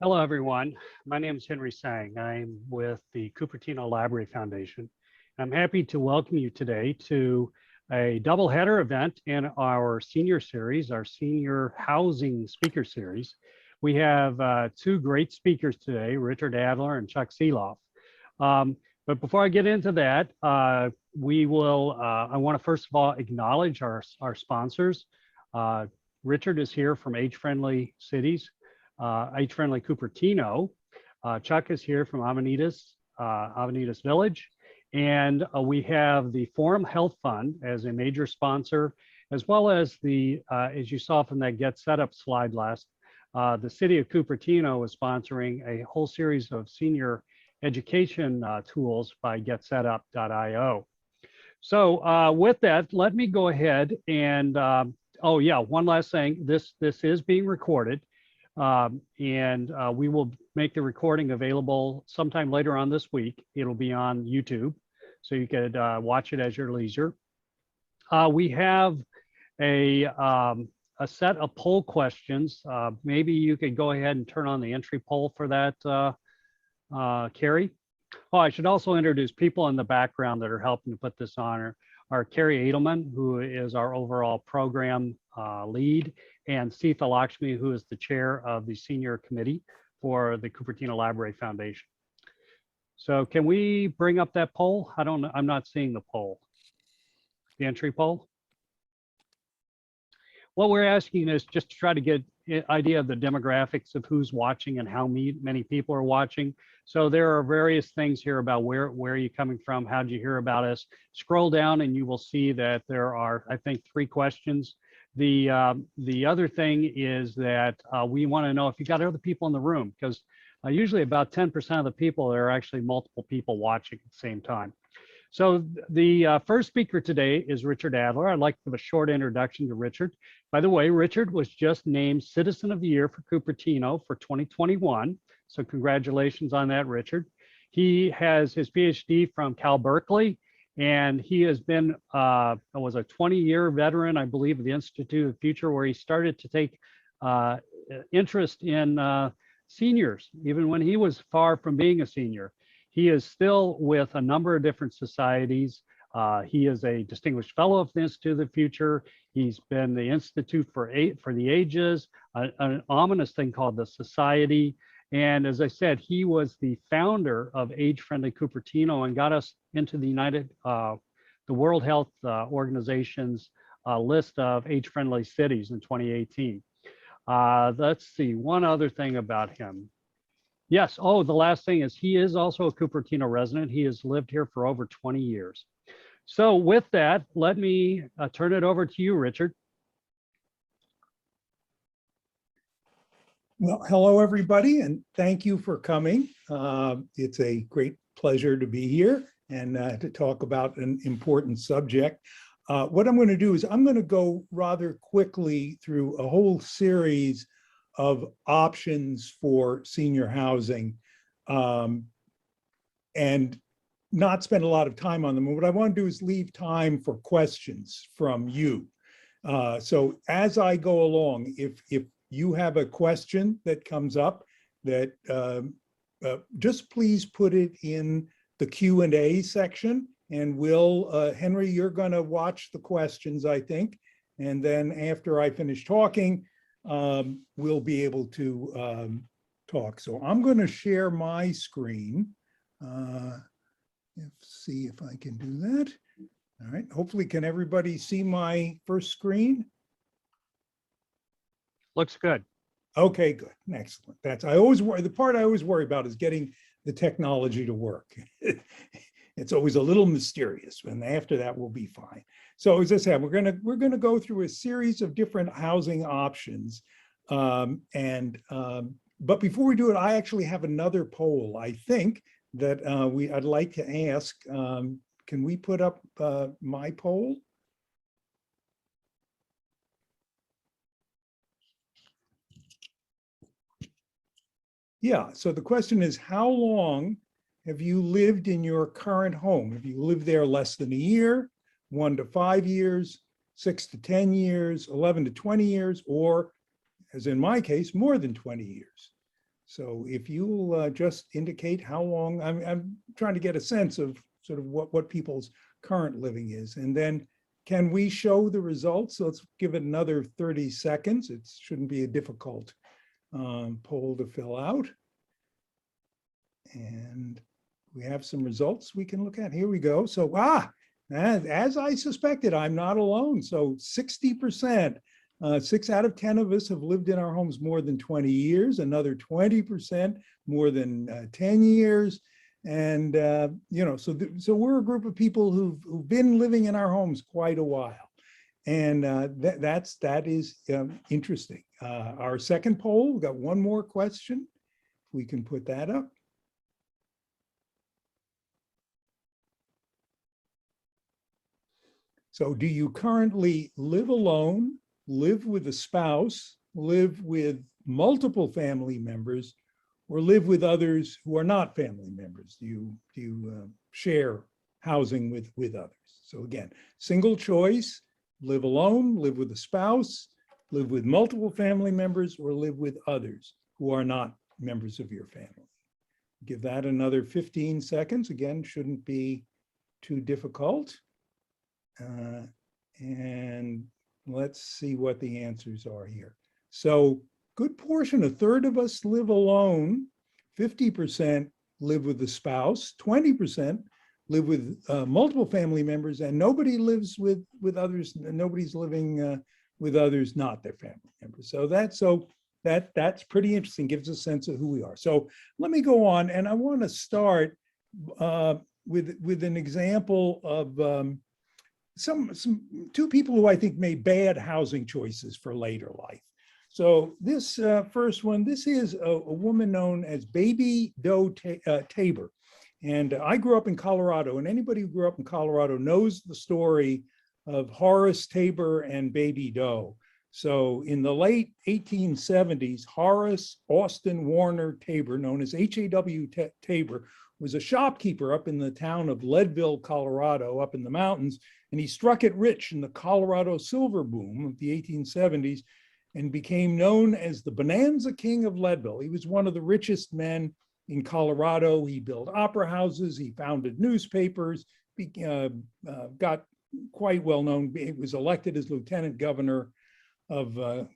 Hello, everyone. My name is Henry Sang. I'm with the Cupertino Library Foundation. I'm happy to welcome you today to a doubleheader event in our senior series, our senior housing speaker series. We have two great speakers today, Richard Adler and Chuck Seeloff. But before I get into that, I want to first of all acknowledge our sponsors. Richard is here from Age-Friendly Cities. Age-Friendly Cupertino. Chuck is here from Avenidas Village. And we have the Forum Health Fund as a major sponsor, as well as as you saw from that Get Set Up slide the city of Cupertino is sponsoring a whole series of senior education tools by getsetup.io. So with that, let me go ahead and, oh yeah, one last thing, this is being recorded. We will make the recording available sometime later on this week. It'll be on YouTube, so you could watch it at your leisure. We have a set of poll questions. Maybe you could go ahead and turn on the entry poll for that, Carrie. Oh, I should also introduce people in the background that are helping to put this on. Are Carrie Edelman, who is our overall program lead, and Sita Lakshmi, who is the chair of the senior committee for the Cupertino Library Foundation. So can we bring up that poll? I'm not seeing the poll. The entry poll. What we're asking is just to try to get an idea of the demographics of who's watching and how many people are watching. So there are various things here about where are you coming from? How did you hear about us? Scroll down and you will see that there are, I think, 3 questions. The other thing is that we want to know if you got other people in the room, because usually about 10% of the people, there are actually multiple people watching at the same time. So the first speaker today is Richard Adler. I'd like to give a short introduction to Richard. By the way, Richard was just named Citizen of the Year for Cupertino for 2021. So congratulations on that, Richard. He has his PhD from Cal Berkeley, and he has been, was a 20-year veteran, I believe, of the Institute of the Future, where he started to take interest in seniors, even when he was far from being a senior. He is still with a number of different societies. He is a distinguished fellow of the Institute of the Future. He's been the Institute for the Ages, an ominous thing called the Society. And as I said, he was the founder of Age-Friendly Cupertino and got us into the World Health Organization's list of age-friendly cities in 2018. Let's see, one other thing about him. Yes, oh, the last thing is he is also a Cupertino resident. He has lived here for over 20 years. So with that, let me turn it over to you, Richard. Well, hello, everybody, and thank you for coming. It's a great pleasure to be here and to talk about an important subject. What I'm going to do is I'm going to go rather quickly through a whole series of options for senior housing and not spend a lot of time on them. What I want to do is leave time for questions from you. So as I go along, if you have a question that comes up, that just please put it in the Q&A section, and Henry, you're going to watch the questions, I think, and then after I finish talking, we'll be able to talk. So I'm going to share my screen. See if I can do that. All right. Hopefully, can everybody see my first screen? Looks good. Okay, good. Excellent. The part I always worry about is getting the technology to work. It's always a little mysterious, and after that we'll be fine. So as I said, we're gonna go through a series of different housing options. But before we do it, I actually have another poll, I think, that I'd like to ask. Can we put up my poll? Yeah, so the question is, how long have you lived in your current home? Have you lived there less than a year, 1 to 5 years, 6 to 10 years, 11 to 20 years, or as in my case, more than 20 years. So if you'll just indicate how long, I'm trying to get a sense of sort of what people's current living is. And then can we show the results? So let's give it another 30 seconds. It shouldn't be a difficult poll to fill out. And we have some results we can look at. Here we go. So, as I suspected, I'm not alone. So 60%, 6 out of 10 of us have lived in our homes more than 20 years, another 20% more than 10 years. And, so we're a group of people who've been living in our homes quite a while. And that is interesting. Our second poll, we've got one more question. We can put that up. So do you currently live alone, live with a spouse, live with multiple family members, or live with others who are not family members? Do you share housing with others? So again, single choice, live alone, live with a spouse, live with multiple family members, or live with others who are not members of your family. Give that another 15 seconds. Again, shouldn't be too difficult. And let's see what the answers are here. So good portion, a third of us live alone, 50% live with a spouse, 20% live with multiple family members, and nobody lives with others. Nobody's living with others not their family members. So that's pretty interesting, gives a sense of who we are. So let me go on, and I want to start with an example of two people who I think made bad housing choices for later life. So this first one, this is a woman known as Baby Doe Tabor. And I grew up in Colorado, and anybody who grew up in Colorado knows the story of Horace Tabor and Baby Doe. So in the late 1870s, Horace Austin Warner Tabor, known as H.A.W. Tabor, was a shopkeeper up in the town of Leadville, Colorado, up in the mountains, and he struck it rich in the Colorado silver boom of the 1870s and became known as the Bonanza King of Leadville. He was one of the richest men in Colorado. He built opera houses, he founded newspapers, got quite well known. He was elected as lieutenant governor of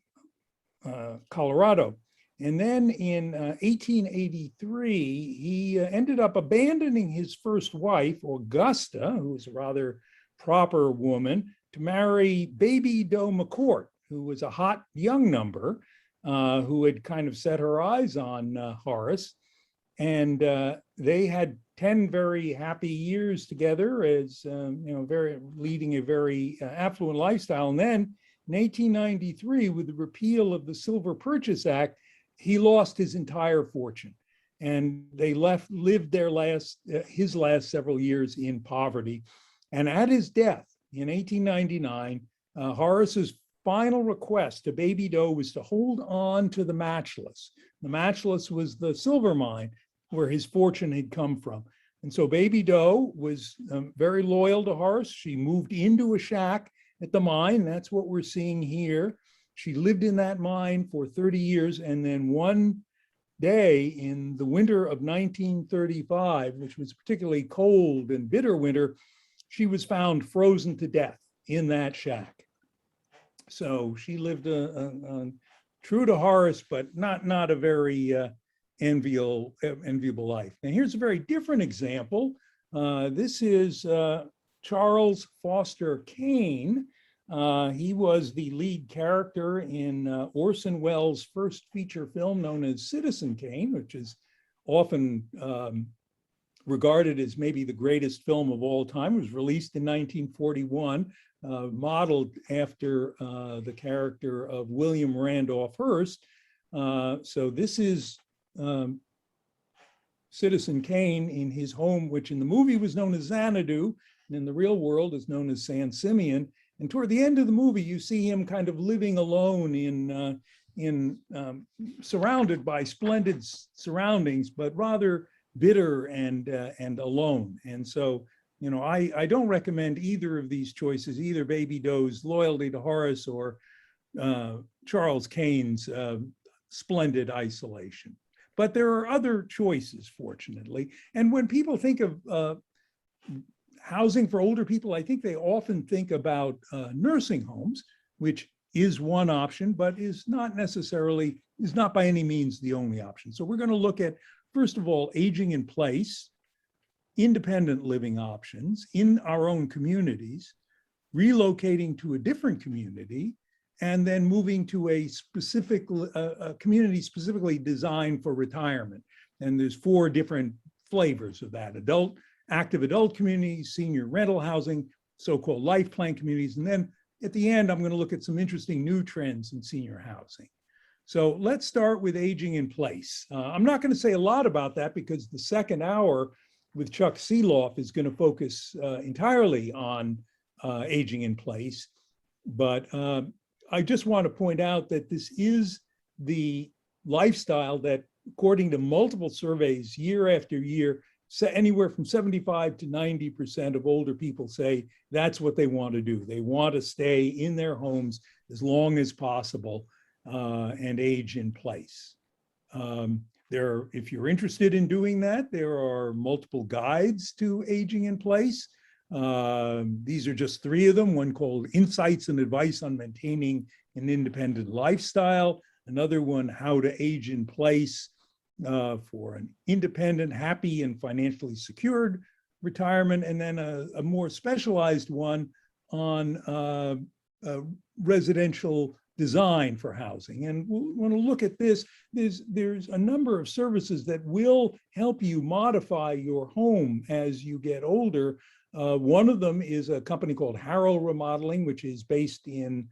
Colorado. And then in 1883, he ended up abandoning his first wife, Augusta, who was a rather proper woman, to marry Baby Doe McCourt, who was a hot young number, who had kind of set her eyes on Horace. And they had 10 very happy years together as, leading a very affluent lifestyle. And then in 1893, with the repeal of the Silver Purchase Act, he lost his entire fortune, and they lived his last several years in poverty. And at his death in 1899, Horace's final request to Baby Doe was to hold on to the Matchless. The Matchless was the silver mine where his fortune had come from. And so Baby Doe was very loyal to Horace. She moved into a shack at the mine. That's what we're seeing here. She lived in that mine for 30 years. And then one day in the winter of 1935, which was particularly cold and bitter winter, she was found frozen to death in that shack. So she lived true to Horace, but not a very enviable life. Now here's a very different example. This is Charles Foster Kane. He was the lead character in Orson Welles' first feature film known as Citizen Kane, which is often regarded as maybe the greatest film of all time. It was released in 1941, modeled after the character of William Randolph Hearst. So this is Citizen Kane in his home, which in the movie was known as Xanadu, and in the real world is known as San Simeon. And toward the end of the movie, you see him kind of living alone surrounded by splendid surroundings, but rather bitter and alone. And so, I don't recommend either of these choices, either Baby Doe's loyalty to Horace or Charles Kane's splendid isolation. But there are other choices, fortunately. And when people think of housing for older people, I think they often think about nursing homes, which is one option, but is not by any means the only option. So we're going to look at, first of all, aging in place, independent living options in our own communities, relocating to a different community, and then moving to a specific community specifically designed for retirement. And there's 4 different flavors of that: active adult communities, senior rental housing, so-called life plan communities. And then at the end, I'm going to look at some interesting new trends in senior housing. So let's start with aging in place. I'm not going to say a lot about that because the second hour with Chuck Seeloff is going to focus entirely on aging in place. But I just want to point out that this is the lifestyle that, according to multiple surveys year after year, anywhere from 75 to 90% of older people say that's what they want to do. They want to stay in their homes as long as possible and age in place. If you're interested in doing that, there are multiple guides to aging in place. These are just 3 of them, one called Insights and Advice on Maintaining an Independent Lifestyle, another one, How to Age in Place for an independent, happy, and financially secured retirement, and then a more specialized one on residential design for housing. And we'll want to look at this. There's a number of services that will help you modify your home as you get older. One of them is a company called Harrow Remodeling, which is based in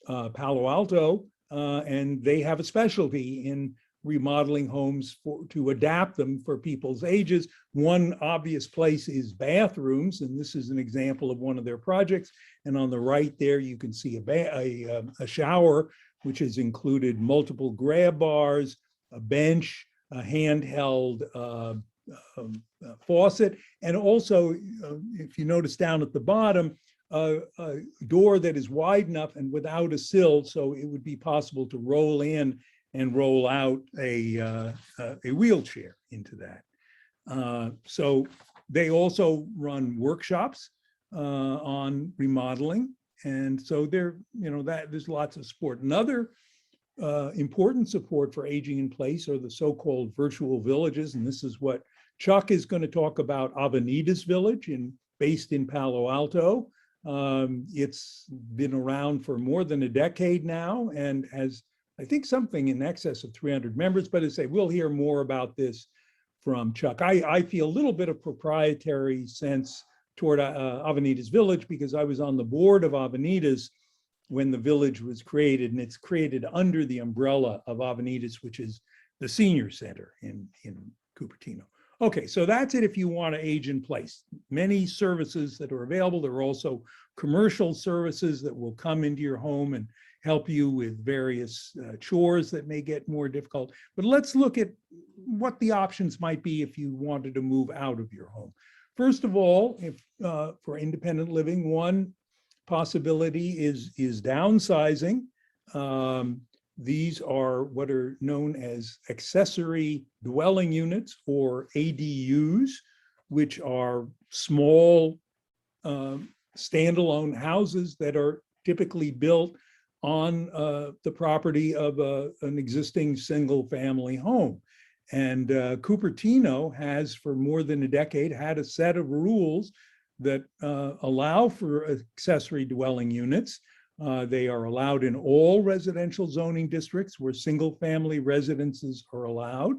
Palo Alto, and they have a specialty in remodeling homes to adapt them for people's ages. One obvious place is bathrooms, and this is an example of one of their projects. And on the right there, you can see a shower, which has included multiple grab bars, a bench, a handheld faucet, and also, if you notice down at the bottom, a door that is wide enough and without a sill, so it would be possible to roll in and roll out a wheelchair into that. So they also run workshops on remodeling, and so there's lots of support. Another important support for aging in place are the so-called virtual villages, and this is what Chuck is going to talk about. Avenidas Village, based in Palo Alto. It's been around for more than a decade now and has, I think, something in excess of 300 members, but as I say, we'll hear more about this from Chuck. I feel a little bit of proprietary sense toward Avenidas Village because I was on the board of Avenidas when the village was created, and it's created under the umbrella of Avenidas, which is the senior center in Cupertino. Okay, so that's it if you want to age in place. Many services that are available. There are also commercial services that will come into your home and help you with various chores that may get more difficult. But let's look at what the options might be if you wanted to move out of your home. First of all, if for independent living, one possibility is downsizing. These are what are known as accessory dwelling units, or ADUs, which are small standalone houses that are typically built on the property of an existing single family home. And Cupertino has, for more than a decade, had a set of rules that allow for accessory dwelling units. They are allowed in all residential zoning districts where single family residences are allowed.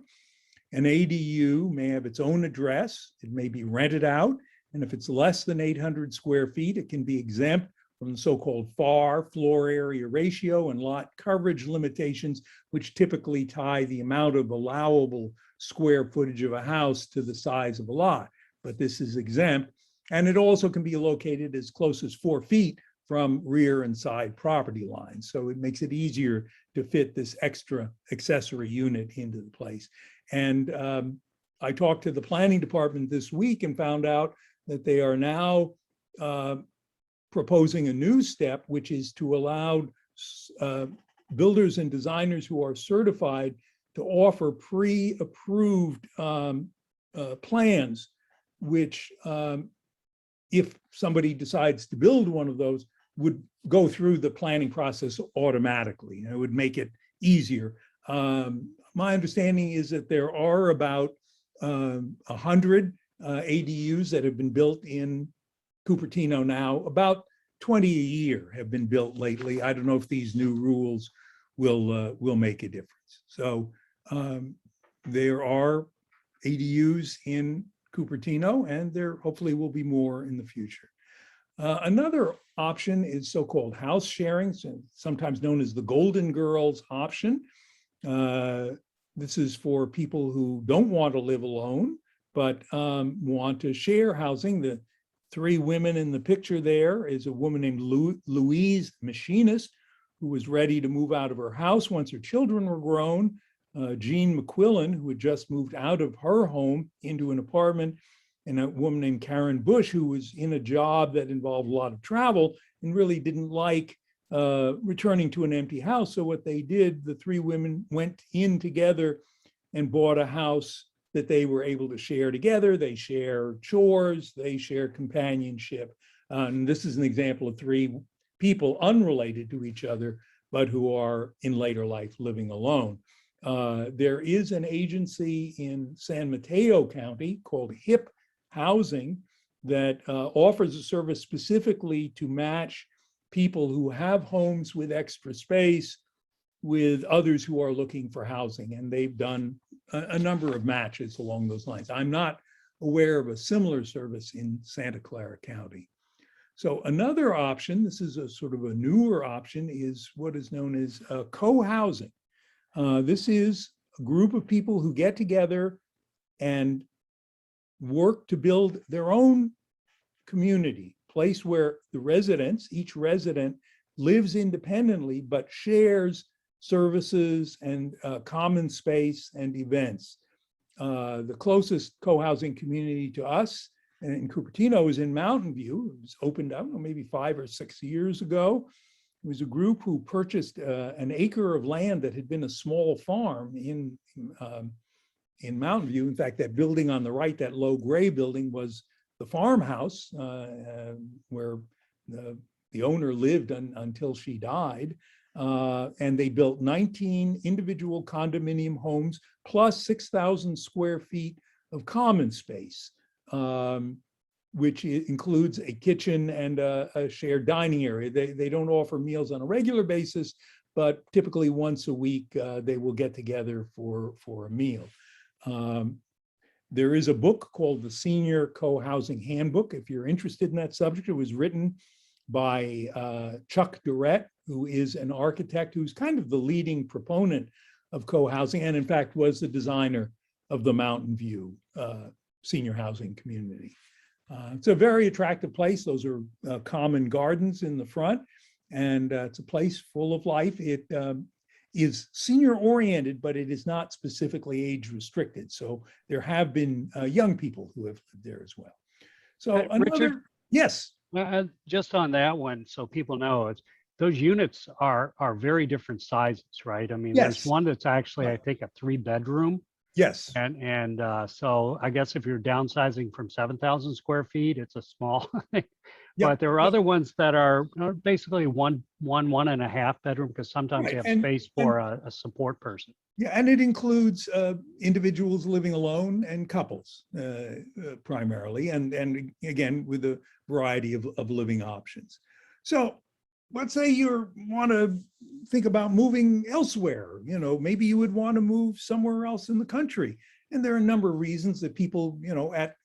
An ADU may have its own address. It may be rented out. And if it's less than 800 square feet, it can be exempt from the so-called FAR, floor area ratio, and lot coverage limitations, which typically tie the amount of allowable square footage of a house to the size of a lot. But this is exempt. And it also can be located as close as 4 feet from rear and side property lines. So it makes it easier to fit this extra accessory unit into the place. And I talked to the planning department this week and found out that they are now proposing a new step, which is to allow builders and designers who are certified to offer pre-approved plans, which if somebody decides to build one of those, would go through the planning process automatically, and it would make it easier. My understanding is that there are about 100 ADUs that have been built in Cupertino now. About 20 a year have been built lately. I don't know if these new rules will make a difference. So there are ADUs in Cupertino, and there hopefully will be more in the future. Another option is so-called house sharing, sometimes known as the Golden Girls option. This is for people who don't want to live alone, but want to share housing. The three women in the picture there is a woman named Louise Machinist, who was ready to move out of her house once her children were grown. Jean McQuillan, who had just moved out of her home into an apartment, and a woman named Karen Bush, who was in a job that involved a lot of travel and really didn't like returning to an empty house. So what they did, the three women went in together and bought a house that they were able to share together. They share chores, they share companionship. And this is an example of three people unrelated to each other, but who are in later life living alone. There is an agency in San Mateo County called HIP Housing that offers a service specifically to match people who have homes with extra space with others who are looking for housing. And they've done a number of matches along those lines. I'm not aware of a similar service in Santa Clara County. So another option, this is a sort of a newer option, is what is known as co-housing. This is a group of people who get together and work to build their own community, place where the residents, each resident lives independently, but shares services and common space and events. The closest co-housing community to us in Cupertino is in Mountain View. It was opened, I don't know, maybe 5 or 6 years ago. It was a group who purchased an acre of land that had been a small farm in Mountain View. In fact, that building on the right, that low gray building, was the farmhouse where the owner lived until she died. And they built 19 individual condominium homes plus 6,000 square feet of common space, which includes a kitchen and a shared dining area. They don't offer meals on a regular basis, but typically once a week they will get together for a meal. There is a book called the Senior Co-Housing Handbook. If you're interested in that subject, it was written by Chuck Durrett, who is an architect who's kind of the leading proponent of co-housing, and in fact was the designer of the Mountain View senior housing community. It's a very attractive place. Those are common gardens in the front, and it's a place full of life. It is senior oriented, but it is not specifically age restricted. So there have been young people who have lived there as well. So Richard? Yes. Just on that one, so people know, it's those units are very different sizes, right? I mean, Yes. there's one that's actually, I think, a 3-bedroom. Yes. And so I guess if you're downsizing from 7,000 square feet, it's a small thing. Yeah. But there are other ones that are basically one and a half bedroom, because sometimes Right. you have space for a support person. Yeah, and it includes individuals living alone and couples primarily, and again with a variety of living options. So let's say you want to think about moving elsewhere. You know, maybe you would want to move somewhere else in the country, and there are a number of reasons that people, you know, at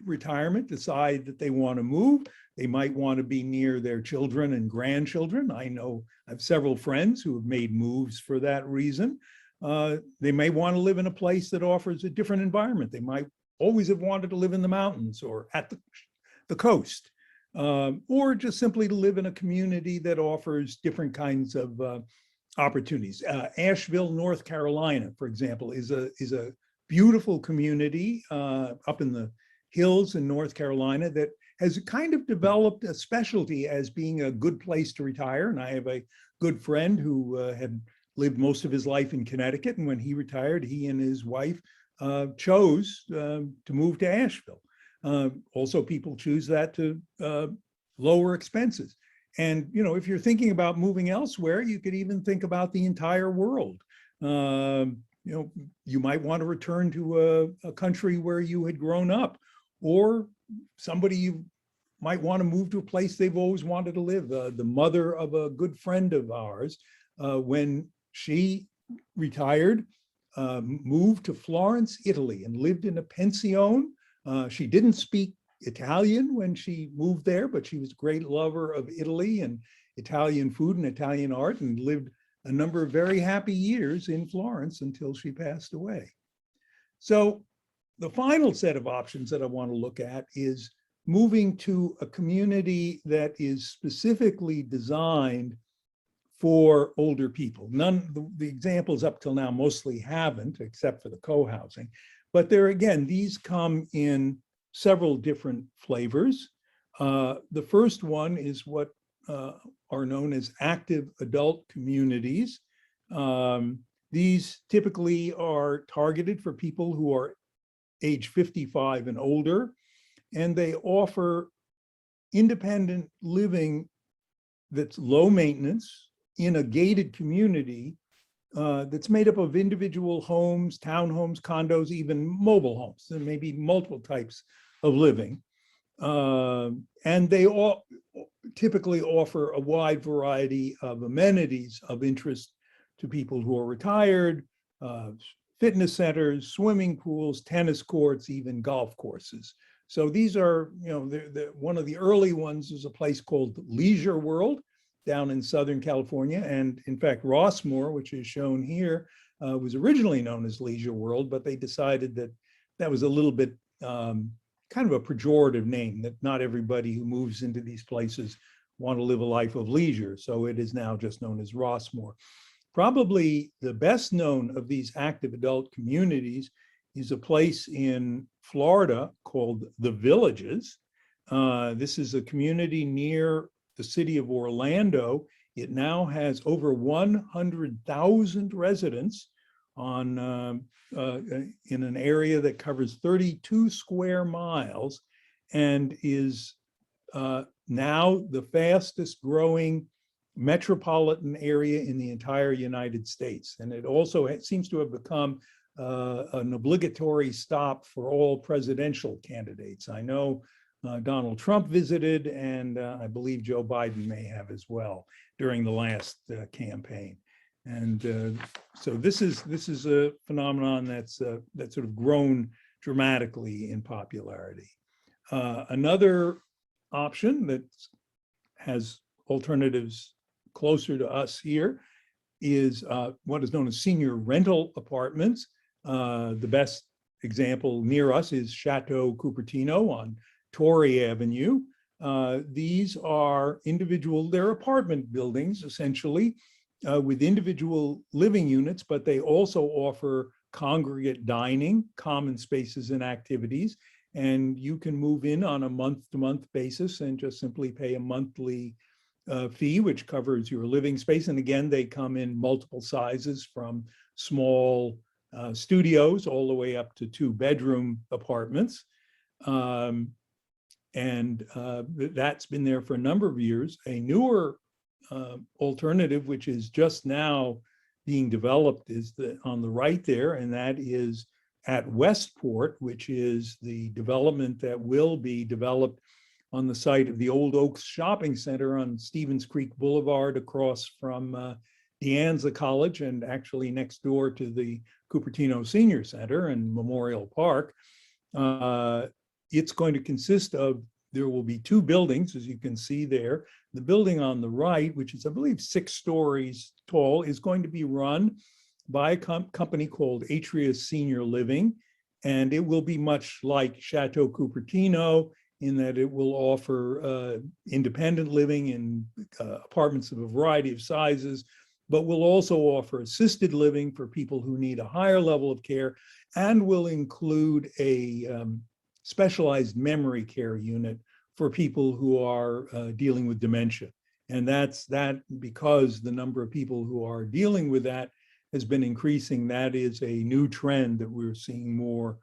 retirement decide that they want to move. They might want to be near their children and grandchildren. I know I have several friends who have made moves for that reason. They may want to live in a place that offers a different environment. They might always have wanted to live in the mountains or at the coast, or just simply to live in a community that offers different kinds of opportunities. Asheville, North Carolina, for example, is a beautiful community up in the hills in North Carolina that has kind of developed a specialty as being a good place to retire. And I have a good friend who had lived most of his life in Connecticut. And when he retired, he and his wife chose to move to Asheville. Also, people choose that to lower expenses. And, you know, if you're thinking about moving elsewhere, you could even think about the entire world. You know, you might want to return to a country where you had grown up, or somebody you might want to move to a place they've always wanted to live. The mother of a good friend of ours, when she retired, moved to Florence, Italy, and lived in a pension. She didn't speak Italian when she moved there, but she was a great lover of Italy and Italian food and Italian art, and lived a number of very happy years in Florence until she passed away. So the final set of options that I want to look at is moving to a community that is specifically designed for older people. The examples up till now mostly haven't, except for the co-housing. But there again, these come in several different flavors. The first one is what are known as active adult communities. These typically are targeted for people who are age 55 and older, and they offer independent living that's low maintenance in a gated community that's made up of individual homes, townhomes, condos, even mobile homes. There may be multiple types of living. And they all typically offer a wide variety of amenities of interest to people who are retired, fitness centers, swimming pools, tennis courts, even golf courses. So these are, you know, one of the early ones is a place called Leisure World down in Southern California. And in fact, Rossmore, which is shown here, was originally known as Leisure World, but they decided that that was a little bit kind of a pejorative name, that not everybody who moves into these places want to live a life of leisure. So it is now just known as Rossmore. Probably the best known of these active adult communities is a place in Florida called The Villages. This is a community near the city of Orlando. It now has over 100,000 residents on in an area that covers 32 square miles, and is now the fastest growing metropolitan area in the entire United States. And it also seems to have become an obligatory stop for all presidential candidates. I know Donald Trump visited, and I believe Joe Biden may have as well during the last campaign. And so this is a phenomenon that's sort of grown dramatically in popularity. Another option that has alternatives closer to us here is what is known as senior rental apartments. The best example near us is Chateau Cupertino on Torrey Avenue. These are they're apartment buildings essentially, with individual living units, but they also offer congregate dining, common spaces and activities. And you can move in on a month-to-month basis and just simply pay a monthly fee, which covers your living space. And again, they come in multiple sizes, from small studios all the way up to 2-bedroom apartments. That's been there for a number of years. A newer alternative, which is just now being developed, is on the right there, and that is at Westport, which is the development that will be developed on the site of the Old Oaks Shopping Center on Stevens Creek Boulevard, across from De Anza College, and actually next door to the Cupertino Senior Center and Memorial Park. It's going to consist of, there will be 2 buildings, as you can see there. The building on the right, which is, I believe, 6 stories tall, is going to be run by a company called Atria Senior Living. And it will be much like Chateau Cupertino in that it will offer independent living in apartments of a variety of sizes, but will also offer assisted living for people who need a higher level of care, and will include a specialized memory care unit for people who are dealing with dementia. And that's that because the number of people who are dealing with that has been increasing. That is a new trend that we're seeing more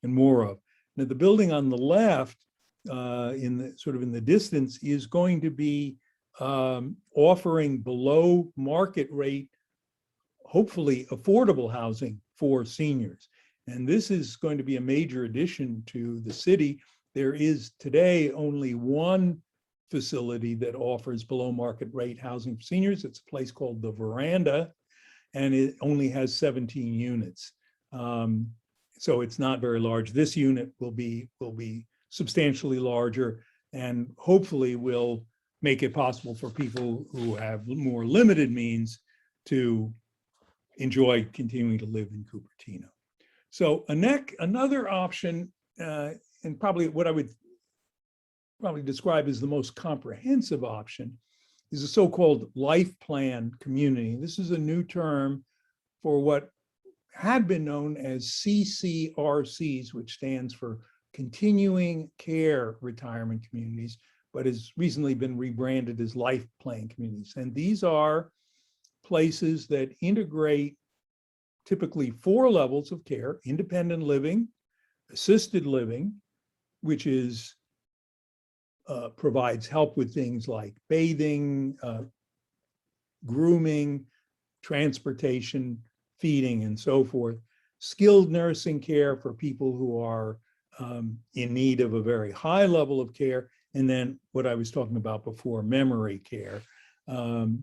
and more of. Now, the building on the left, in the distance, is going to be offering below market rate, hopefully affordable housing for seniors. And this is going to be a major addition to the city. There is today only one facility that offers below market rate housing for seniors. It's a place called The Veranda, and it only has 17 units. So it's not very large. This unit will be substantially larger, and hopefully will make it possible for people who have more limited means to enjoy continuing to live in Cupertino. So another option, and probably what I would probably describe as the most comprehensive option, is a so-called life plan community. This is a new term for what had been known as CCRCs, which stands for Continuing Care Retirement Communities, but has recently been rebranded as life plan communities. And these are places that integrate typically 4 levels of care: independent living, assisted living, which is provides help with things like bathing, grooming, transportation, feeding, and so forth; skilled nursing care for people who are in need of a very high level of care; and then what I was talking about before, memory care.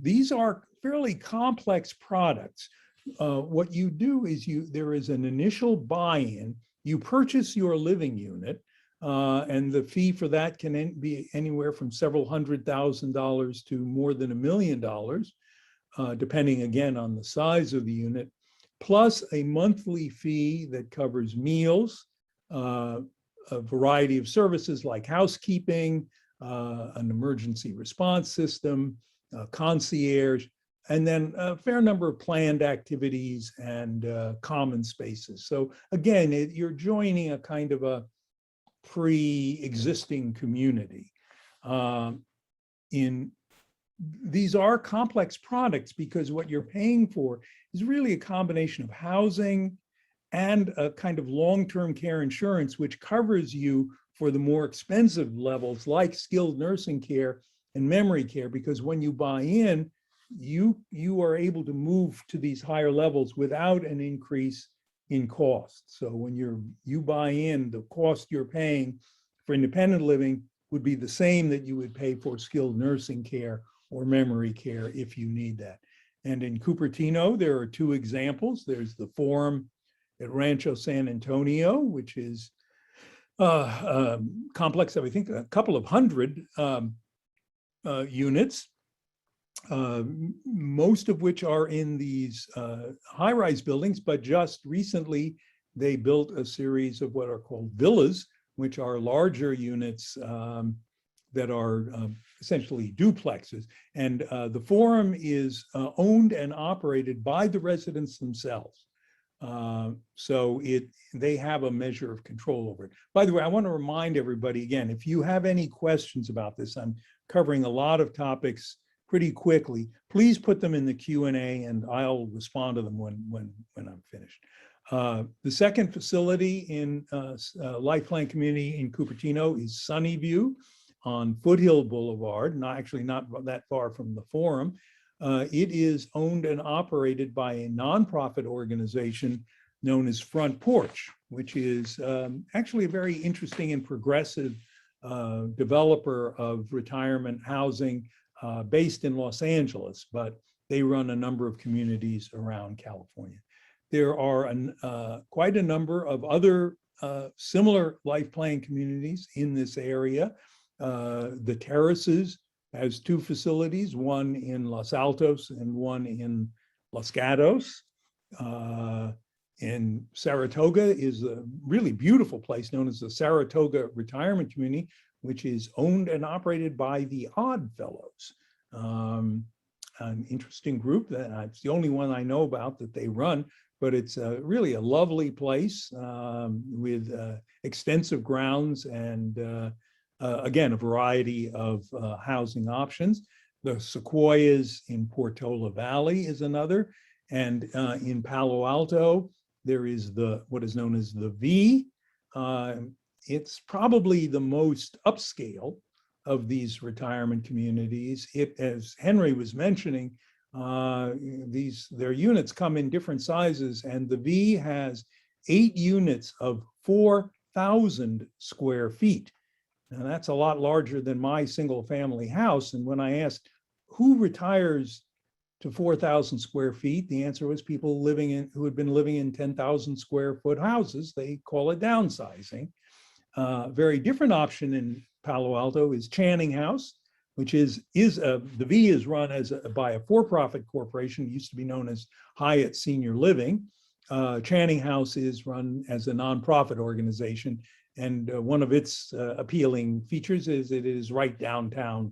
These are fairly complex products. What you do is there is an initial buy-in. You purchase your living unit, and the fee for that can be anywhere from several $100,000 to more than $1 million, depending again on the size of the unit, plus a monthly fee that covers meals, a variety of services like housekeeping, an emergency response system, concierge, and then a fair number of planned activities and common spaces. So again, you're joining a kind of a pre-existing community. These are complex products because what you're paying for is really a combination of housing and a kind of long-term care insurance, which covers you for the more expensive levels like skilled nursing care and memory care, because when you buy in, you are able to move to these higher levels without an increase in cost. So when you buy in, the cost you're paying for independent living would be the same that you would pay for skilled nursing care or memory care if you need that. And in Cupertino, there are 2 examples. There's the Forum at Rancho San Antonio, which is a complex of, I think, a couple of hundred units, most of which are in these high-rise buildings, but just recently they built a series of what are called villas, which are larger units that are essentially duplexes. And the Forum is owned and operated by the residents themselves. So they have a measure of control over it. By the way, I want to remind everybody again, if you have any questions about this, I'm covering a lot of topics pretty quickly. Please put them in the Q&A and I'll respond to them when I'm finished. The second facility in Life Plan Community in Cupertino is Sunnyview on Foothill Boulevard, not that far from the Forum. It is owned and operated by a nonprofit organization known as Front Porch, which is actually a very interesting and progressive developer of retirement housing based in Los Angeles, but they run a number of communities around California. There are quite a number of other similar life plan communities in this area. The Terraces has 2 facilities, one in Los Altos and one in Los Gatos. In Saratoga is a really beautiful place known as the Saratoga Retirement Community, which is owned and operated by the Odd Fellows, an interesting group. It's the only one I know about that they run, but it's really a lovely place with extensive grounds and again, a variety of housing options. The Sequoias in Portola Valley is another. And in Palo Alto, there is what is known as the V. It's probably the most upscale of these retirement communities. As Henry was mentioning, their units come in different sizes, and the V has 8 units of 4,000 square feet. Now that's a lot larger than my single family house. And when I asked who retires to 4,000 square feet, the answer was people who had been living in 10,000 square foot houses. They call it downsizing. Very different option in Palo Alto is Channing House, which the V is run by a for-profit corporation. It used to be known as Hyatt Senior Living. Channing House is run as a nonprofit organization, and one of its appealing features is it is right downtown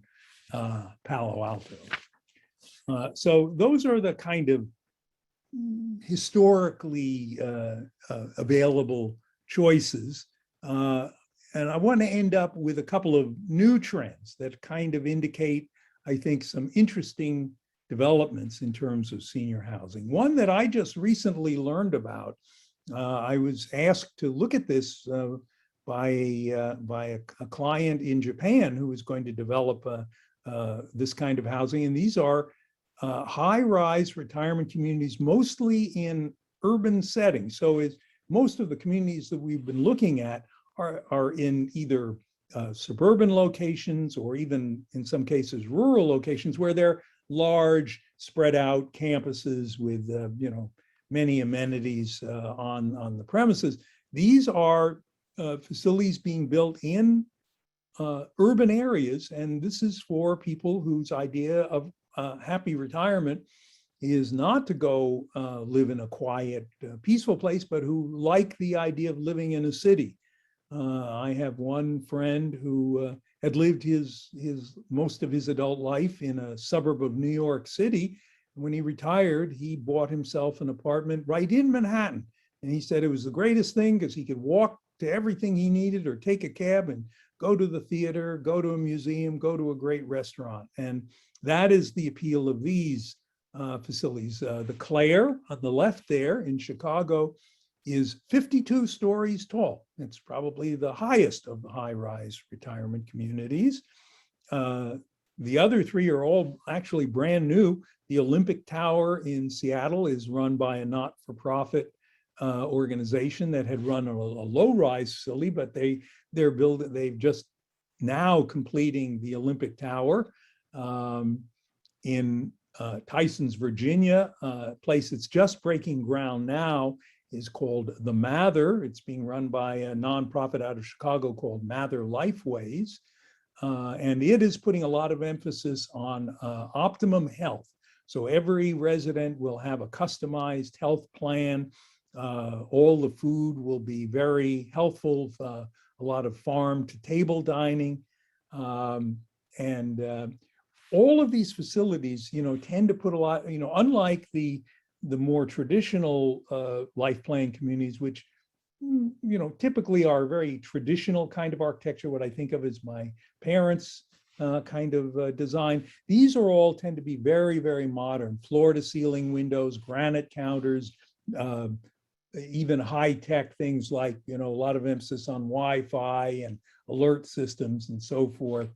Palo Alto. So those are the kind of historically available choices. And I want to end up with a couple of new trends that kind of indicate, I think, some interesting developments in terms of senior housing. One that I just recently learned about, I was asked to look at this by a client in Japan who is going to develop this kind of housing. And these are high-rise retirement communities, mostly in urban settings. So most of the communities that we've been looking at are in either suburban locations or even in some cases rural locations where they're large, spread out campuses with many amenities on the premises. These are facilities being built in urban areas, and this is for people whose idea of happy retirement is not to go live in a quiet, peaceful place, but who like the idea of living in a city. I have one friend who had lived most of his adult life in a suburb of New York City. When he retired, he bought himself an apartment right in Manhattan. And he said it was the greatest thing because he could walk to everything he needed or take a cab and go to the theater, go to a museum, go to a great restaurant. And that is the appeal of these facilities. The Claire on the left there in Chicago is 52 stories tall. It's probably the highest of the high-rise retirement communities. The other 3 are all actually brand new. The Olympic Tower in Seattle is run by a not-for-profit organization that had run a low-rise facility, but they've just now completing the Olympic Tower. In Tysons, Virginia, a place that's just breaking ground now is called The Mather. It's being run by a nonprofit out of Chicago called Mather Lifeways. And it is putting a lot of emphasis on optimum health. So every resident will have a customized health plan. All the food will be very healthful, a lot of farm to table dining. And all of these facilities, tend to put a lot, unlike the more traditional life plan communities, which, typically are very traditional kind of architecture, what I think of as my parents' kind of design. These all tend to be very, very modern, floor to ceiling windows, granite counters, even high-tech things like, a lot of emphasis on Wi-Fi and alert systems and so forth.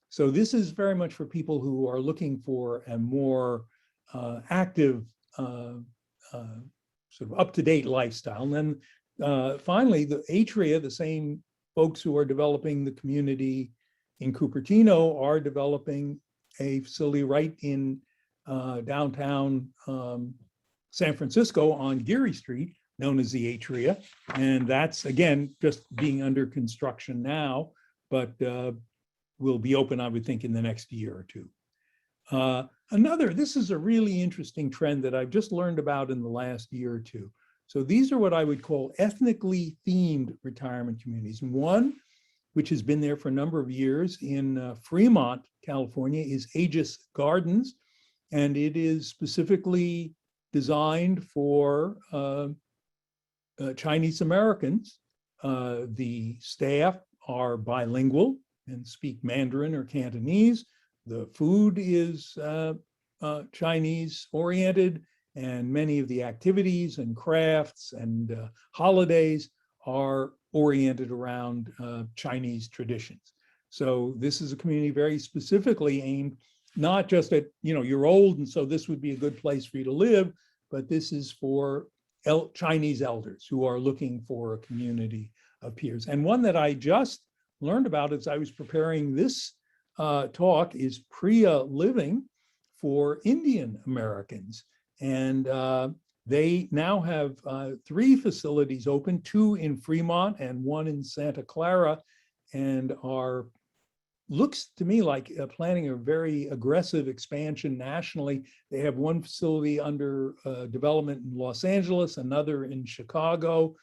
So this is very much for people who are looking for a more active, sort of up-to-date lifestyle. And then finally, the Atria, the same folks who are developing the community in Cupertino are developing a facility right in downtown San Francisco on Geary Street, known as the Atria. And that's, again, just being under construction now, but will be open, I would think, in the next year or two. This is a really interesting trend that I've just learned about in the last year or two. So these are what I would call ethnically themed retirement communities. And one, which has been there for a number of years in Fremont, California, is Aegis Gardens. And it is specifically designed for Chinese Americans. The staff are bilingual and speak Mandarin or Cantonese. The food is Chinese oriented, and many of the activities and crafts and holidays are oriented around Chinese traditions. So this is a community very specifically aimed not just at, you're old and so this would be a good place for you to live, but this is for Chinese elders who are looking for a community of peers. And one that I just learned about as I was preparing this talk is Priya Living for Indian Americans. And they now have 3 facilities open, 2 in Fremont and 1 in Santa Clara, and looks to me like planning a very aggressive expansion nationally. They have 1 facility under development in Los Angeles, another in Chicago.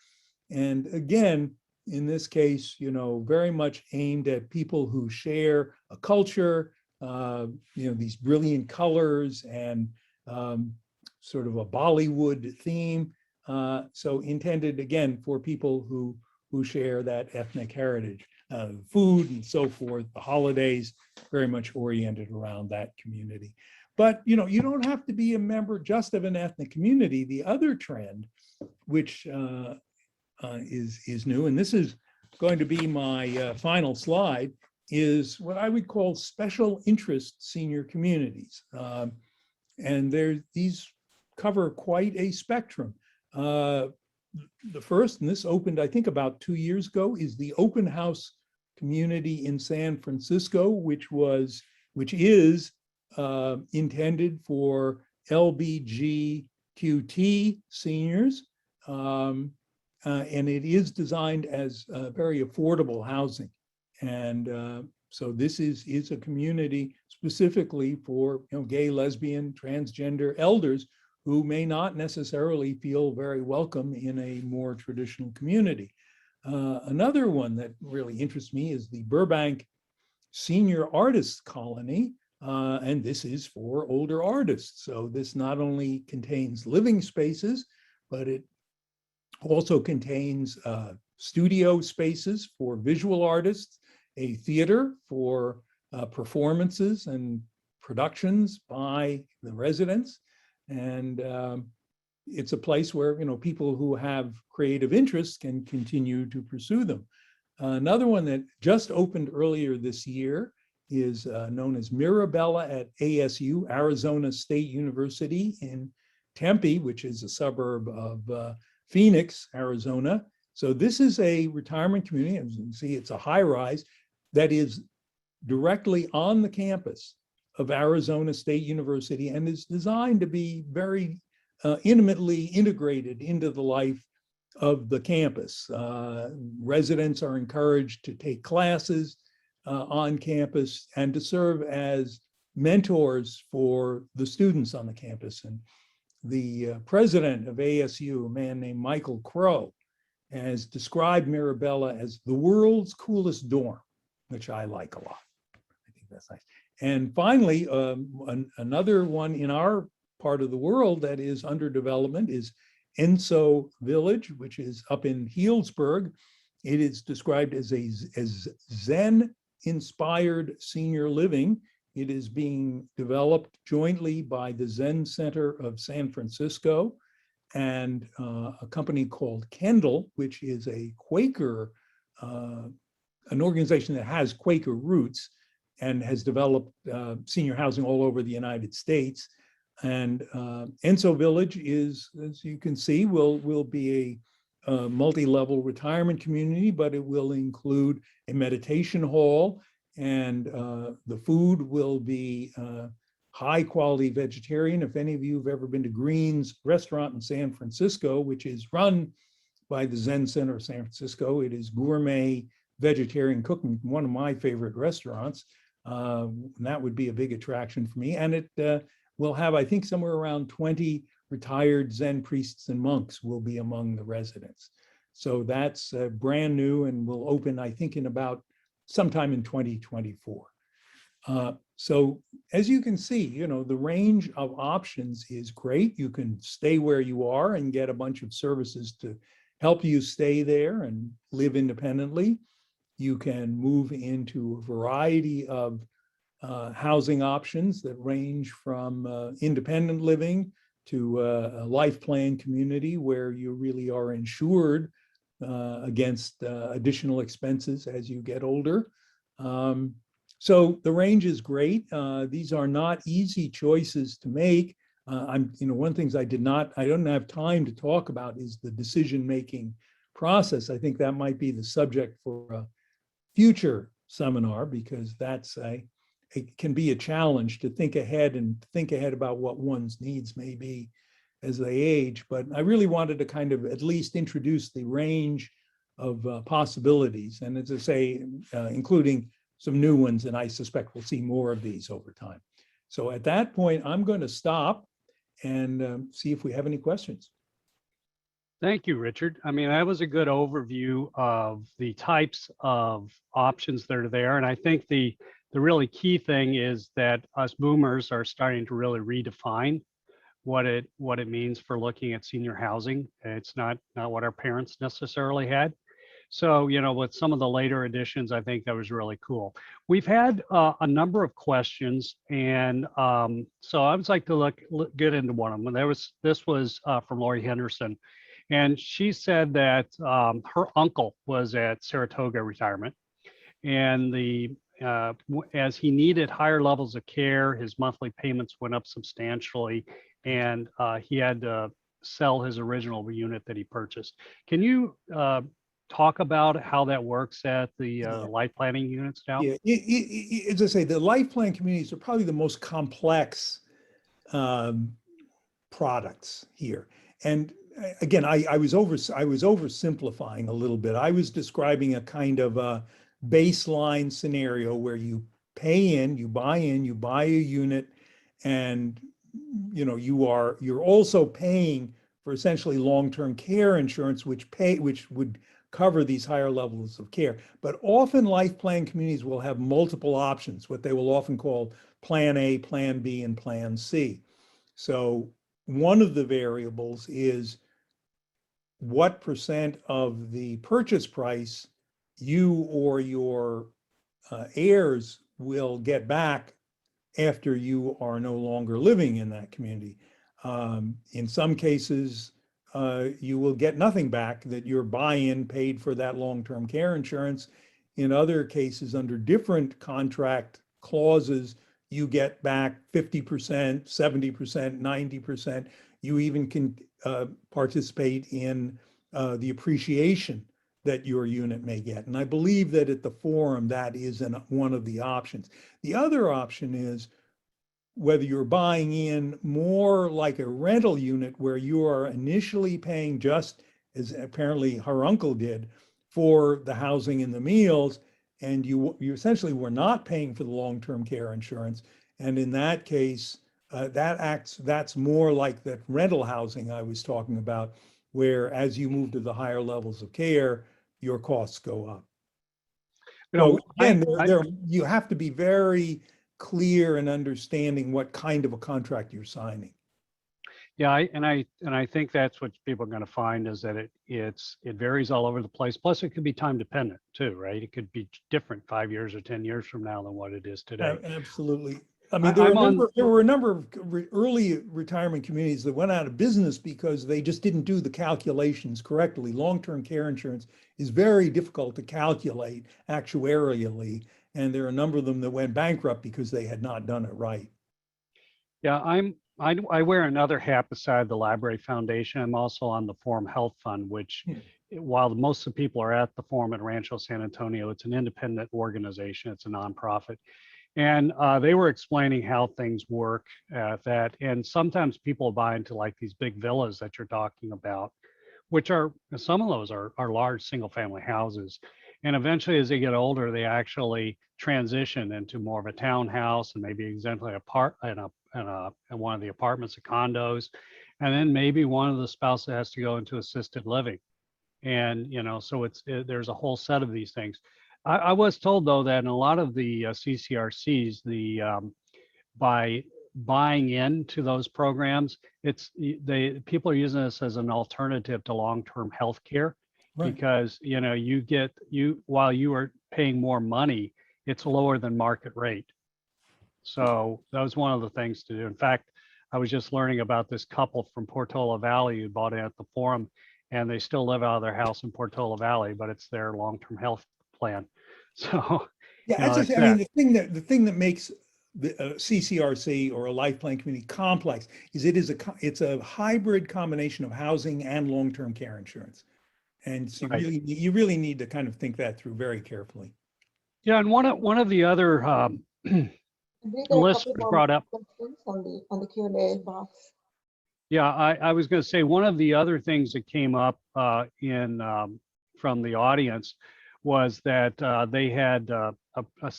And again, in this case, very much aimed at people who share a culture, these brilliant colors and sort of a Bollywood theme. So intended again for people who share that ethnic heritage, food and so forth, the holidays, very much oriented around that community. But you don't have to be a member just of an ethnic community. The other trend, which is new, and this is going to be my final slide, is what I would call special interest senior communities. And these cover quite a spectrum. The first, and this opened, I think, about 2 years ago, is the Open House community in San Francisco, which is intended for LBGQT seniors. And it is designed as very affordable housing. And so this is a community specifically for gay, lesbian, transgender elders who may not necessarily feel very welcome in a more traditional community. Another one that really interests me is the Burbank Senior Artists Colony, and this is for older artists. So this not only contains living spaces, but it also contains studio spaces for visual artists, a theater for performances and productions by the residents. And it's a place where people who have creative interests can continue to pursue them. Another one that just opened earlier this year is known as Mirabella at ASU, Arizona State University in Tempe, which is a suburb of Phoenix, Arizona. So this is a retirement community. As you can see, it's a high rise that is directly on the campus of Arizona State University and is designed to be very intimately integrated into the life of the campus. Residents are encouraged to take classes on campus and to serve as mentors for the students on the campus. And the president of ASU, a man named Michael Crow, has described Mirabella as the world's coolest dorm, which I like a lot. I think that's nice. And finally, another one in our part of the world that is under development is Enso Village, which is up in Healdsburg. It is described as Zen-inspired senior living. It is being developed jointly by the Zen Center of San Francisco and a company called Kendall, which is a Quaker, an organization that has Quaker roots and has developed senior housing all over the United States. And Enso Village is, as you can see, will be a multi-level retirement community, but it will include a meditation hall, and the food will be high quality vegetarian. If any of you have ever been to Green's restaurant in San Francisco, which is run by the Zen Center of San Francisco, it is gourmet vegetarian cooking, one of my favorite restaurants. That would be a big attraction for me. And it will have, I think, somewhere around 20 retired Zen priests and monks will be among the residents. So that's brand new and will open, I think, in about sometime in 2024. So as you can see, the range of options is great. You can stay where you are and get a bunch of services to help you stay there and live independently. You can move into a variety of housing options that range from independent living to a life plan community where you really are insured against additional expenses as you get older. So the range is great. These are not easy choices to make. One of the things I don't have time to talk about is the decision-making process. I think that might be the subject for a future seminar, because it can be a challenge to think ahead about what one's needs may be as they age. But I really wanted to kind of at least introduce the range of possibilities. And as I say, including some new ones, and I suspect we'll see more of these over time. So at that point, I'm going to stop and see if we have any questions. Thank you, Richard. I mean, that was a good overview of the types of options that are there. And I think the really key thing is that us boomers are starting to really redefine what it means for looking at senior housing. It's not what our parents necessarily had. So, with some of the later editions, I think that was really cool. We've had a number of questions, and so I would like to get into one of them. This was from Lori Henderson, and she said that her uncle was at Saratoga Retirement, and as he needed higher levels of care, his monthly payments went up substantially, and he had to sell his original unit that he purchased. Can you talk about how that works at the life planning units now? Yeah, as I say, the life plan communities are probably the most complex products here. And again, I was oversimplifying a little bit. I was describing a kind of a baseline scenario where you buy a unit, and you're also paying for essentially long-term care insurance, which would cover these higher levels of care. But often life plan communities will have multiple options, what they will often call Plan A, Plan B, and Plan C. So one of the variables is what percent of the purchase price you or your heirs will get back after you are no longer living in that community. In some cases, you will get nothing back, that your buy-in paid for that long-term care insurance. In other cases, under different contract clauses, you get back 50%, 70%, 90%. You even can participate in the appreciation that your unit may get. And I believe that at the forum, that is one of the options. The other option is whether you're buying in more like a rental unit, where you are initially paying, just as apparently her uncle did, for the housing and the meals, and you essentially were not paying for the long-term care insurance. And in that case, that's more like that rental housing I was talking about, where as you move to the higher levels of care, your costs go up. So again, you have to be very clear in understanding what kind of a contract you're signing. Yeah, I think that's what people are going to find, is that it varies all over the place. Plus, it could be time dependent too, right? It could be different 5 years or 10 years from now than what it is today. Absolutely. I mean, there were a number of early retirement communities that went out of business because they just didn't do the calculations correctly. Long-term care insurance is very difficult to calculate actuarially, and there are a number of them that went bankrupt because they had not done it right. Yeah, I wear another hat beside the Library Foundation. I'm also on the Forum Health Fund, which, while most of the people are at the Forum at Rancho San Antonio, it's an independent organization. It's a nonprofit. And they were explaining how things work and sometimes people buy into like these big villas that you're talking about, which are, some of those are large single family houses. And eventually, as they get older, they actually transition into more of a townhouse, and maybe exemplary in one of the apartments or condos. And then maybe one of the spouses has to go into assisted living. And, so there's a whole set of these things. I was told, though, that in a lot of the CCRCs, by buying into those programs, people are using this as an alternative to long-term health care. Right. Because while you are paying more money, it's lower than market rate. So that was one of the things to do. In fact, I was just learning about this couple from Portola Valley who bought it at the Forum, and they still live out of their house in Portola Valley, but it's their long-term health plan. So, Yeah, as I it's say, I mean, that. the thing that makes the CCRC or a life plan community complex is it's a hybrid combination of housing and long-term care insurance. And so Right. you really need to kind of think that through very carefully. Yeah, and one of the other I believe there are a lists couple was more brought up. questions on the Q&A box. Yeah, I was going to say one of the other things that came up in from the audience was that they had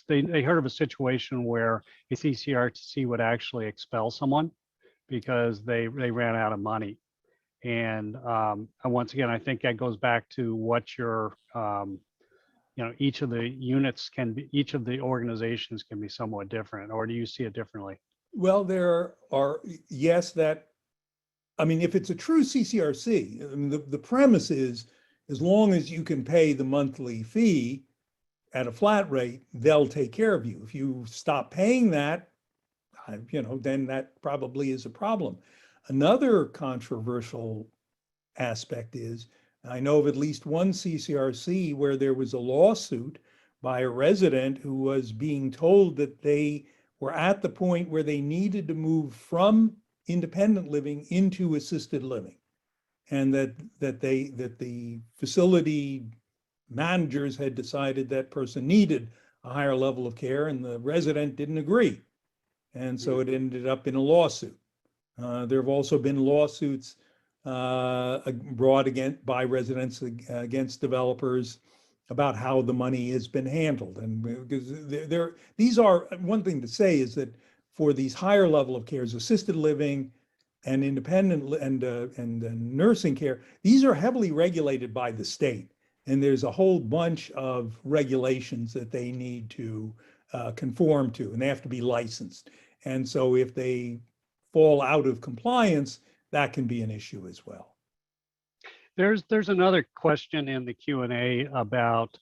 they heard of a situation where a CCRC would actually expel someone because they ran out of money. And once again, I think that goes back to what your each of the units can be, each of the organizations can be somewhat different. Or do you see it differently? Well, there are, yes, I mean, if it's a true CCRC, I mean, the premise is as long as you can pay the monthly fee at a flat rate, they'll take care of you. If you stop paying that, then that probably is a problem. Another controversial aspect is, I know of at least one CCRC where there was a lawsuit by a resident who was being told that they were at the point where they needed to move from independent living into assisted living, and that the facility managers had decided that person needed a higher level of care, and the resident didn't agree, and so it ended up in a lawsuit. There have also been lawsuits brought by residents against developers about how the money has been handled. And because these are, one thing to say is that for these higher level of cares, assisted living and independent and nursing care, these are heavily regulated by the state. And there's a whole bunch of regulations that they need to conform to, and they have to be licensed. And so if they fall out of compliance, that can be an issue as well. There's another question in the Q&A about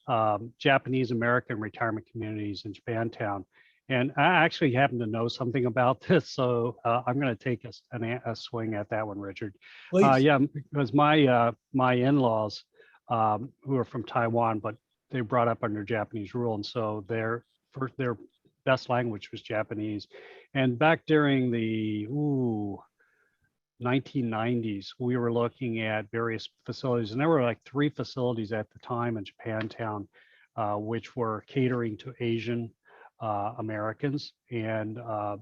Japanese American retirement communities in Japantown. And I actually happen to know something about this, so I'm going to take a swing at that one, Richard. Please. Yeah, because my in-laws, who are from Taiwan, but they brought up under Japanese rule, and so their best language was Japanese. And back during the 1990s, we were looking at various facilities, and there were like 3 facilities at the time in Japantown, which were catering to Asian Americans, and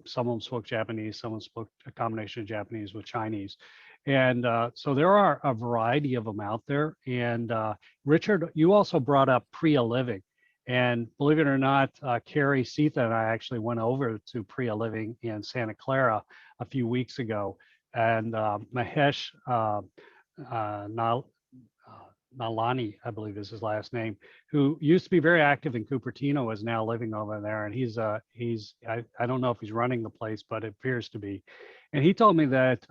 some of them spoke Japanese, some of them spoke a combination of Japanese with Chinese. And so there are a variety of them out there. And Richard, you also brought up Priya Living. And believe it or not, Carrie, Sita, and I actually went over to Priya Living in Santa Clara a few weeks ago. And Mahesh Nalani, I believe is his last name, who used to be very active in Cupertino, is now living over there. And he's I don't know if he's running the place, but it appears to be. And he told me that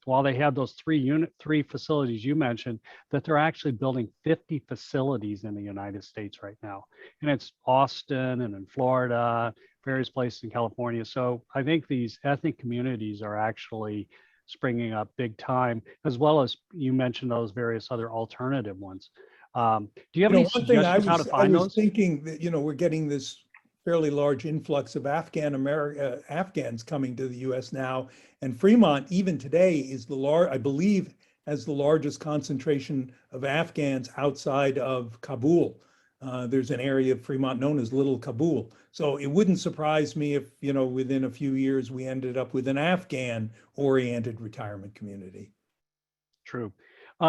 while they have those 3 facilities you mentioned, that they're actually building 50 facilities in the United States right now. And it's Austin and in Florida, various places in California. So I think these ethnic communities are actually springing up big time, as well as you mentioned those various other alternative ones. Do you have any suggestions how to find those? I was thinking that, we're getting this fairly large influx of Afghans coming to the US now. And Fremont, even today, is I believe, has the largest concentration of Afghans outside of Kabul. There's an area of Fremont known as Little Kabul. So it wouldn't surprise me if, within a few years, we ended up with an Afghan-oriented retirement community. True.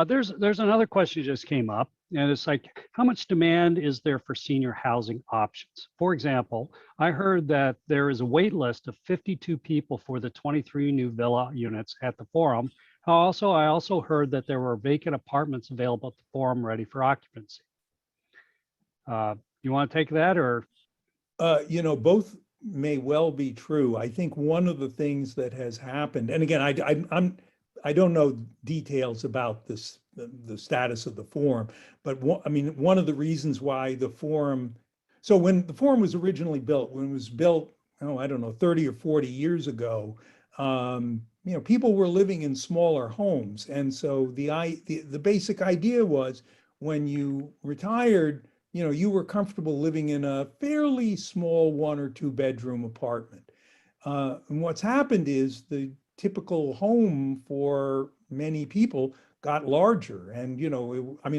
There's another question that just came up, and it's like, how much demand is there for senior housing options? For example, I heard that there is a wait list of 52 people for the 23 new villa units at the Forum. I also heard that there were vacant apartments available at the Forum ready for occupancy. You want to take that, or? Both may well be true. I think one of the things that has happened, and again, I don't know details about this, the status of the Forum, but one of the reasons why the Forum, so when the Forum was originally built, when it was built oh, I don't know, 30 or 40 years ago, people were living in smaller homes. And so the basic idea was when you retired, you were comfortable living in a fairly small 1 or 2 bedroom apartment. And what's happened is the typical home for many people got larger. And,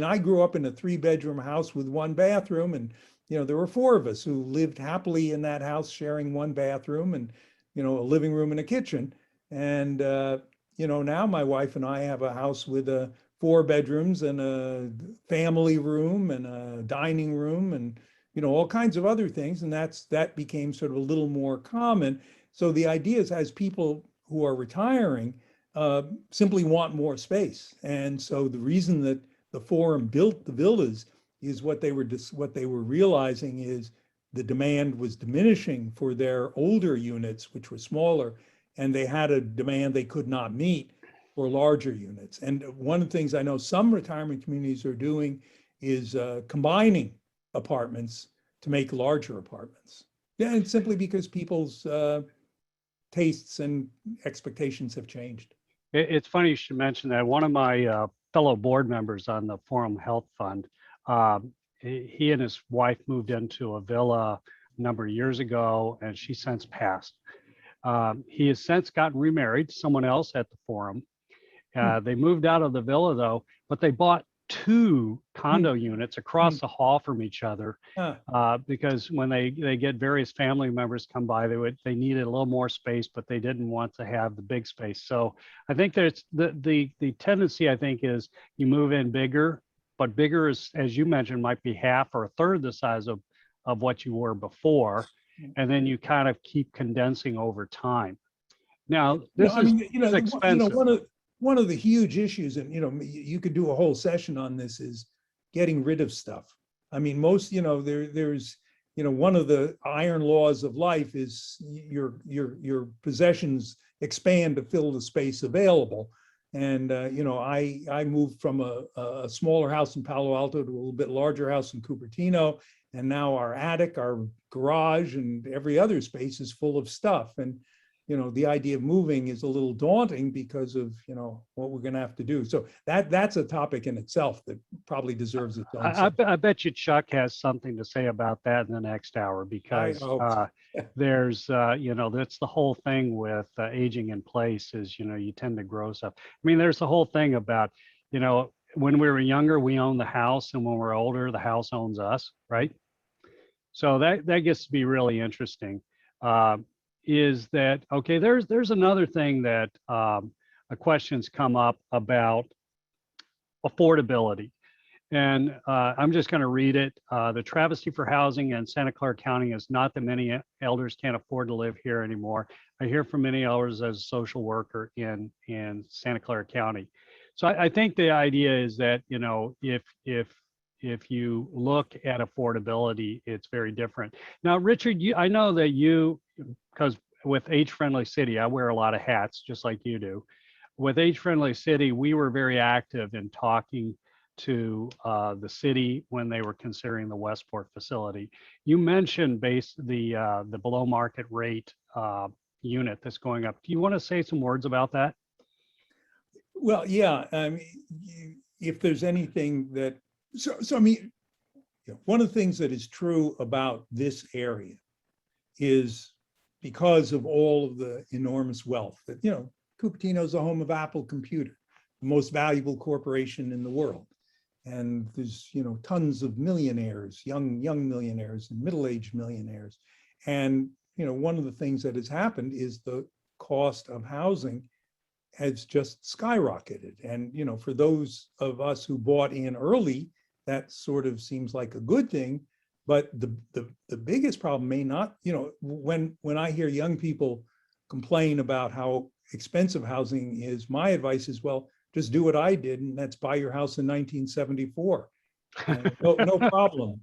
I grew up in a 3 bedroom house with 1 bathroom, and there were 4 of us who lived happily in that house, sharing 1 bathroom and, a living room and a kitchen. And, now my wife and I have a house with 4 bedrooms and a family room and a dining room and, all kinds of other things. And that became sort of a little more common. So the idea is, as people who are retiring simply want more space. And so the reason that the Forum built the villas is what they were realizing is the demand was diminishing for their older units, which were smaller, and they had a demand they could not meet for larger units. And one of the things I know some retirement communities are doing is combining apartments to make larger apartments. Yeah, and simply because people's tastes and expectations have changed. It's funny you should mention that. One of my fellow board members on the Forum Health Fund, he and his wife moved into a villa a number of years ago, and she since passed. He has since gotten remarried to someone else at the Forum. They moved out of the villa though, but they bought 2 condo units across the hall from each other because when they get various family members come by, they needed a little more space, but they didn't want to have the big space. So I think there's the tendency, I think, is you move in bigger, but bigger is, as you mentioned, might be half or a third the size of what you were before, and then you kind of keep condensing over time. Now this is expensive. One of the huge issues, and you could do a whole session on this, is getting rid of stuff. I mean, most, there's one of the iron laws of life is your possessions expand to fill the space available. And I moved from a smaller house in Palo Alto to a little bit larger house in Cupertino, and now our attic, our garage, and every other space is full of stuff. And the idea of moving is a little daunting because of, what we're going to have to do. So that's a topic in itself that probably deserves its own. I bet you Chuck has something to say about that in the next hour, because there's, that's the whole thing with aging in place is, you tend to grow stuff. I mean, there's the whole thing about, when we were younger, we owned the house, and when we're older, the house owns us, right? So that gets to be really interesting. Is that okay? There's another thing that a questions come up about affordability, and I'm just going to read it. The travesty for housing in Santa Clara County is not that many elders can't afford to live here anymore. I hear from many elders as a social worker in Santa Clara County. So I think the idea is that if you look at affordability, it's very different. Now, Richard, I know that because with Age Friendly City, I wear a lot of hats just like you do. With Age Friendly City, we were very active in talking to the city when they were considering the Westport facility. You mentioned the below market rate unit that's going up. Do you want to say some words about that? Well, yeah. I mean, if there's anything that, I mean, one of the things that is true about this area is because of all of the enormous wealth that, Cupertino is the home of Apple Computer, the most valuable corporation in the world. And there's, tons of millionaires, young millionaires and middle-aged millionaires. And, one of the things that has happened is the cost of housing has just skyrocketed. And, for those of us who bought in early, that sort of seems like a good thing. But the biggest problem may not, when I hear young people complain about how expensive housing is, my advice is, well, just do what I did, and that's buy your house in 1974. No problem,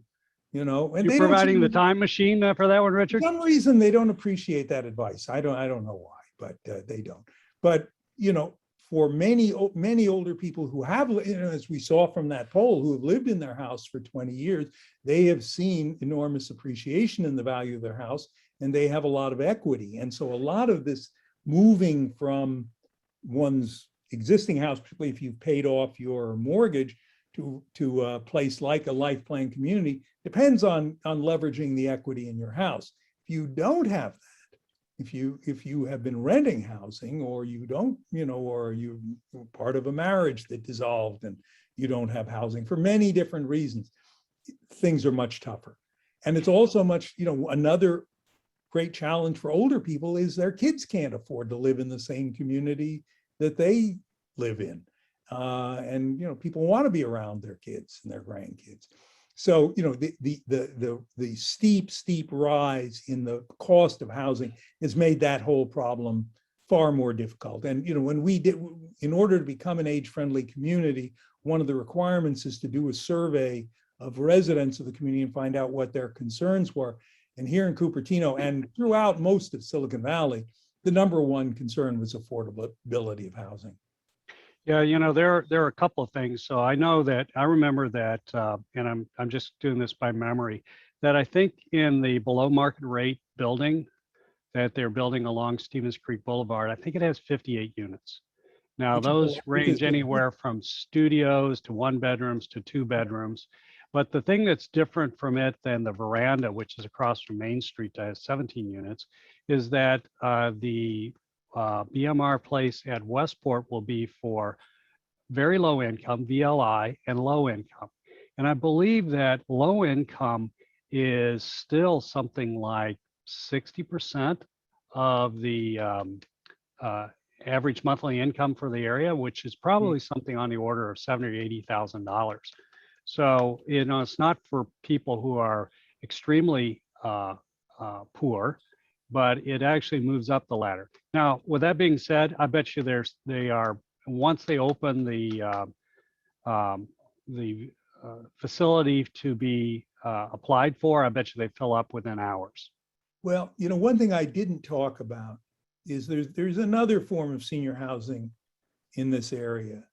And you're providing the time machine for that one, Richard? For some reason, they don't appreciate that advice. I don't know why, but they don't. But for many older people who have, as we saw from that poll, who have lived in their house for 20 years, they have seen enormous appreciation in the value of their house. and they have a lot of equity. And so a lot of this moving from one's existing house, particularly if you've paid off your mortgage, to a place like a life plan community depends on leveraging the equity in your house. If you don't have that, if you have been renting housing, or you don't, or you're part of a marriage that dissolved and you don't have housing for many different reasons, things are much tougher. And it's also much, another great challenge for older people is their kids can't afford to live in the same community that they live in. And people want to be around their kids and their grandkids. So the steep rise in the cost of housing has made that whole problem far more difficult. And in order to become an age-friendly community, one of the requirements is to do a survey of residents of the community and find out what their concerns were. And here in Cupertino and throughout most of Silicon Valley, the number one concern was affordability of housing. Yeah, there are a couple of things. So I remember that, and I'm just doing this by memory, that I think in the below market rate building that they're building along Stevens Creek Boulevard, I think it has 58 units. Now those range anywhere from studios to 1 bedrooms to 2 bedrooms. But the thing that's different from it than the Veranda, which is across from Main Street that has 17 units, is that the BMR place at Westport will be for very low income, VLI, and low income. And I believe that low income is still something like 60% of the average monthly income for the area, which is probably something on the order of $70,000 or $80,000. So, it's not for people who are extremely poor, but it actually moves up the ladder. Now, with that being said, I bet you once they open the facility to be applied for, I bet you they fill up within hours. Well, one thing I didn't talk about is there's another form of senior housing in this area,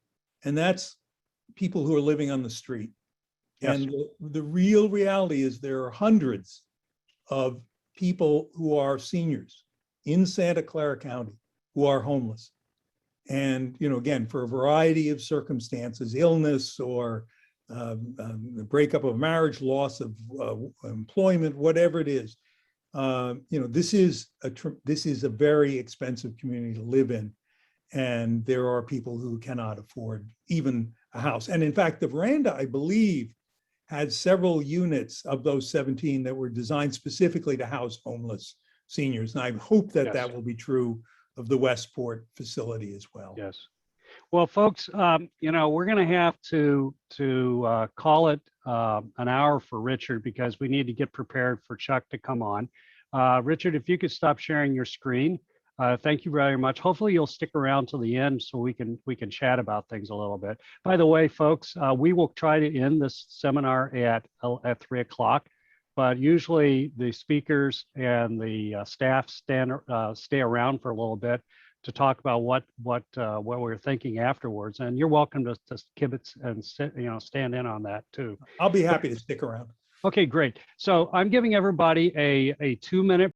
and that's people who are living on the street. Yes. And the real reality is there are hundreds of people who are seniors in Santa Clara County who are homeless. And, again, for a variety of circumstances, illness or the breakup of marriage, loss of employment, whatever it is, this is a very expensive community to live in. And there are people who cannot afford even a house. And in fact, the Veranda, I believe, had several units of those 17 that were designed specifically to house homeless seniors. And I hope that that will be true of the Westport facility as well. Yes. Well, folks, we're going to have to call it an hour for Richard because we need to get prepared for Chuck to come on. Richard, if you could stop sharing your screen. Thank you very much. Hopefully you'll stick around till the end so we can chat about things a little bit. By the way, folks, we will try to end this seminar at 3 o'clock, but usually the speakers and the staff stay around for a little bit to talk about what we're thinking afterwards. And you're welcome to kibitz and stand in on that too. I'll be happy to stick around. Okay, great. So I'm giving everybody a 2-minute